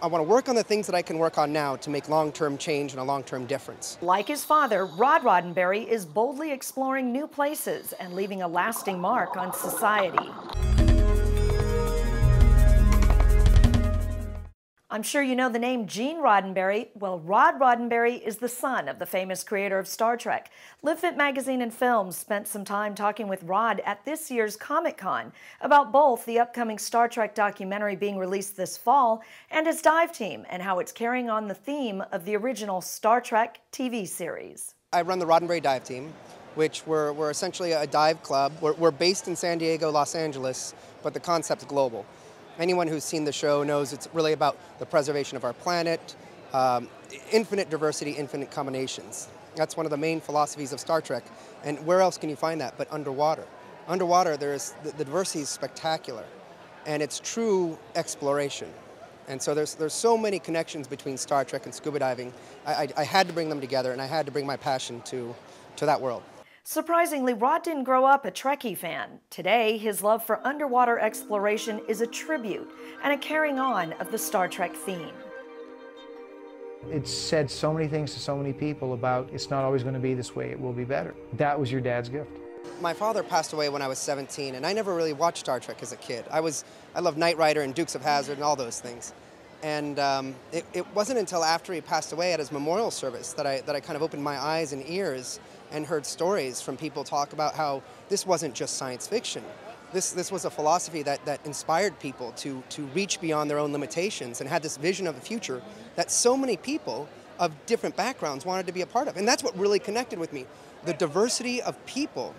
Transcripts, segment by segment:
I want to work on the things that I can work on now to make long-term change and a long-term difference. Like his father, Rod Roddenberry is boldly exploring new places and leaving a lasting mark on society. I'm sure you know the name Gene Roddenberry. Well, Rod Roddenberry is the son of the famous creator of Star Trek. Live Fit Magazine and Films spent some time talking with Rod at this year's Comic-Con about both the upcoming Star Trek documentary being released this fall and his dive team and how it's carrying on the theme of the original Star Trek TV series. I run the Roddenberry Dive Team, which we're essentially a dive club. We're based in San Diego, Los Angeles, but the concept's global. Anyone who's seen the show knows it's really about the preservation of our planet, infinite diversity, infinite combinations. That's one of the main philosophies of Star Trek. And where else can you find that but underwater? Underwater, the diversity is spectacular, and it's true exploration. And so there's so many connections between Star Trek and scuba diving. I had to bring them together, and I had to bring my passion to that world. Surprisingly, Rod didn't grow up a Trekkie fan. Today, his love for underwater exploration is a tribute and a carrying on of the Star Trek theme. It's said so many things to so many people about it's not always going to be this way, it will be better. That was your dad's gift. My father passed away when I was 17, and I never really watched Star Trek as a kid. I loved Knight Rider and Dukes of Hazzard and all those things. And it wasn't until after he passed away at his memorial service that I kind of opened my eyes and ears and heard stories from people talk about how this wasn't just science fiction. This was a philosophy that inspired people to reach beyond their own limitations and had this vision of the future that so many people of different backgrounds wanted to be a part of. And that's what really connected with me, the diversity of people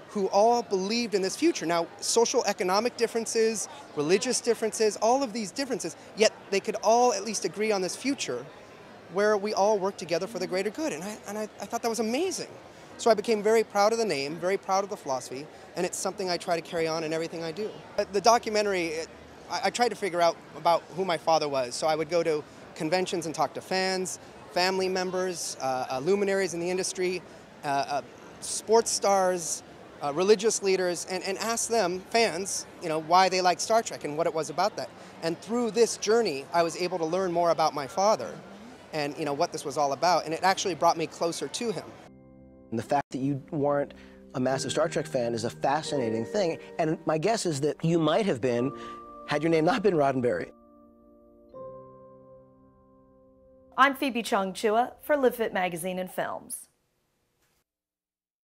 who all believed in this future. Now, social economic differences, religious differences, all of these differences, yet they could all at least agree on this future where we all work together for the greater good. And I thought that was amazing. So I became very proud of the name, very proud of the philosophy, and it's something I try to carry on in everything I do. The documentary, I tried to figure out about who my father was. So I would go to conventions and talk to fans, family members, luminaries in the industry, sports stars, religious leaders, and ask them, fans, why they like Star Trek and what it was about that. And through this journey, I was able to learn more about my father and what this was all about, and it actually brought me closer to him. And the fact that you weren't a massive Star Trek fan is a fascinating thing, and my guess is that you might have been had your name not been Roddenberry. I'm Phoebe Chung Chua for Live Fit Magazine and Films.